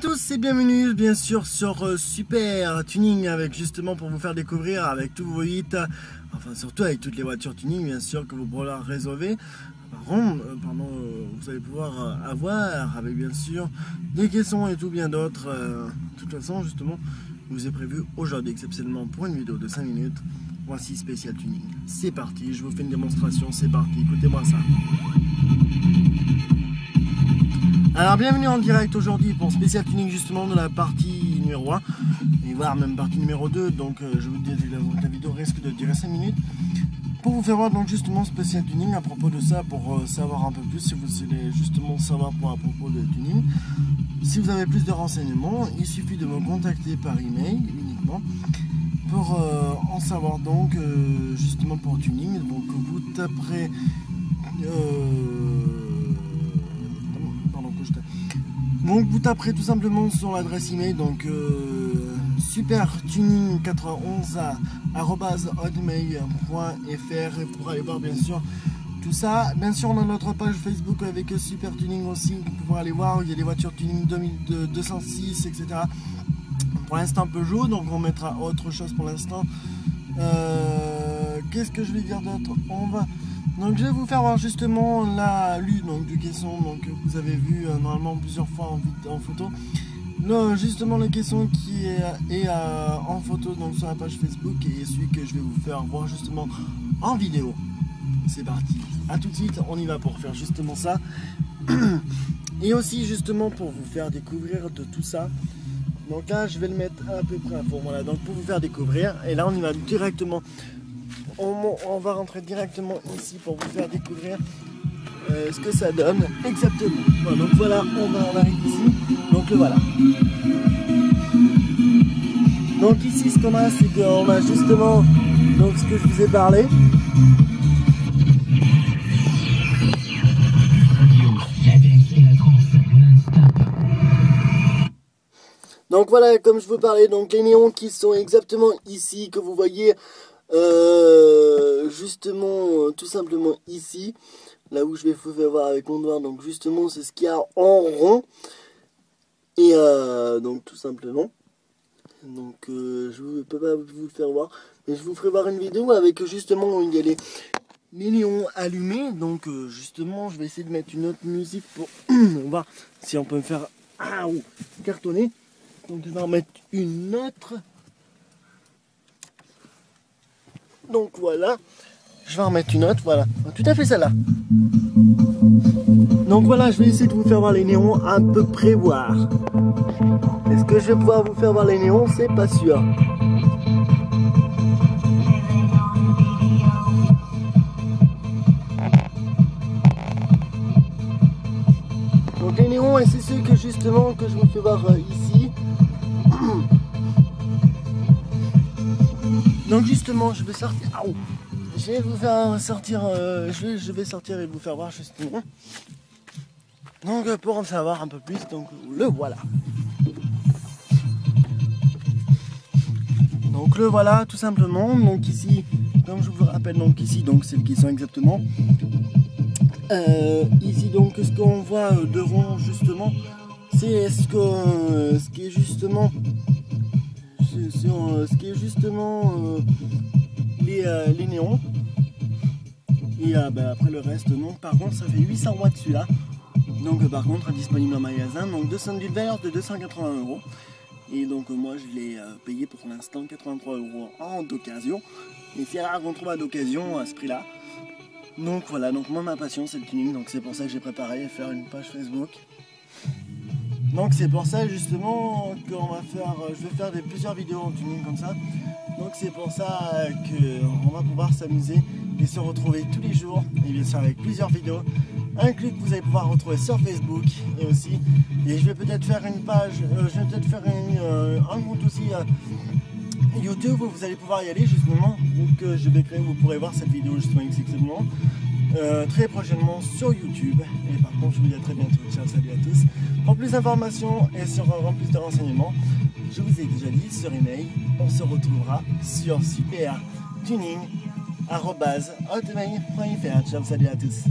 Tous et bienvenue bien sûr sur Super Tuning, avec justement pour vous faire découvrir avec tous vos hits, enfin surtout avec toutes les voitures tuning bien sûr que vous pourrez réserver. Vous allez pouvoir avoir avec bien sûr des caissons et tout bien d'autres. De toute façon justement je vous ai prévu aujourd'hui exceptionnellement pour une vidéo de 5 minutes. Voici Spécial Tuning. C'est parti, je vous fais une démonstration, c'est parti, écoutez-moi ça. Alors bienvenue en direct aujourd'hui pour Spécial Tuning justement de la partie numéro 1 et voire même partie numéro 2, donc je vous dis la vidéo risque de durer 5 minutes pour vous faire voir donc justement Spécial Tuning à propos de ça, pour savoir un peu plus si vous voulez justement savoir à propos de tuning. Si vous avez plus de renseignements, il suffit de me contacter par email uniquement pour en savoir donc justement pour tuning. Donc vous taperez donc vous taperez tout simplement sur l'adresse email donc supertuning91@hotmail.fr pour aller voir bien sûr tout ça. Bien sûr on a notre page Facebook avec Super Tuning aussi, vous pouvez aller voir, il y a des voitures tuning 206 etc. Pour l'instant Peugeot, donc on mettra autre chose pour l'instant. Qu'est-ce que je vais dire d'autre? Donc je vais vous faire voir justement la lue donc, du caisson, donc vous avez vu normalement plusieurs fois en photo. Là, justement le caisson qui est en photo donc sur la page Facebook, et celui que je vais vous faire voir justement en vidéo. C'est parti, à tout de suite, on y va pour faire justement ça. Et aussi justement pour vous faire découvrir de tout ça. Donc là je vais le mettre à peu près à fond, voilà, donc pour vous faire découvrir. Et là on y va directement. On va rentrer directement ici pour vous faire découvrir ce que ça donne exactement. Bon, donc voilà, on arrive ici. Donc le voilà. Donc ici ce qu'on a, c'est qu'on a justement donc ce que je vous ai parlé. Donc voilà, comme je vous parlais, donc les néons qui sont exactement ici, que vous voyez justement tout simplement ici, là où je vais vous faire voir avec mon doigt, donc justement c'est ce qu'il y a en rond, et donc tout simplement, donc je ne peux pas vous le faire voir, mais je vous ferai voir une vidéo avec justement où il y a les néons allumés. Donc justement je vais essayer de mettre une autre musique pour on va si on peut me faire cartonner. Donc je vais en mettre une autre. Donc voilà, je vais en mettre une autre, voilà, tout à fait celle-là. Donc voilà, je vais essayer de vous faire voir les néons à peu près voir. Est-ce que je vais pouvoir vous faire voir les néons? C'est pas sûr. Donc les néons, et c'est ceux que justement que je vous fais voir ici. Donc justement je vais sortir. Je vais vous faire sortir. Je vais sortir et vous faire voir justement. Donc pour en savoir un peu plus, donc le voilà. Donc le voilà tout simplement. Donc ici, comme je vous rappelle, donc ici donc c'est le caisson exactement. Ici donc ce qu'on voit de rond justement, c'est ce qui est justement. Ce qui est justement les néons, et après le reste non. Par contre ça fait 800 watts celui-là, donc par contre disponible en magasin, donc d'une valeur de 280 €, et donc moi je l'ai payé pour l'instant 83 € en d'occasion, et c'est rare qu'on trouve à d'occasion à ce prix là. Donc voilà, donc moi ma passion c'est le tuning, donc c'est pour ça que j'ai préparé faire une page Facebook. Donc c'est pour ça justement qu'on va faire, je vais faire plusieurs vidéos en tuning comme ça. Donc c'est pour ça qu'on va pouvoir s'amuser et se retrouver tous les jours, et bien sûr avec plusieurs vidéos inclus que vous allez pouvoir retrouver sur Facebook et aussi. Et je vais peut-être faire une page, je vais peut-être faire un compte aussi YouTube où vous allez pouvoir y aller justement. Donc je vais créer, vous pourrez voir cette vidéo justement exactement. Très prochainement sur YouTube. Et par contre je vous dis à très bientôt. Ciao, salut à tous. Pour plus d'informations et sur plus de renseignements, je vous ai déjà dit sur email, on se retrouvera sur supertuning@hotmail.fr. Ciao, salut à tous.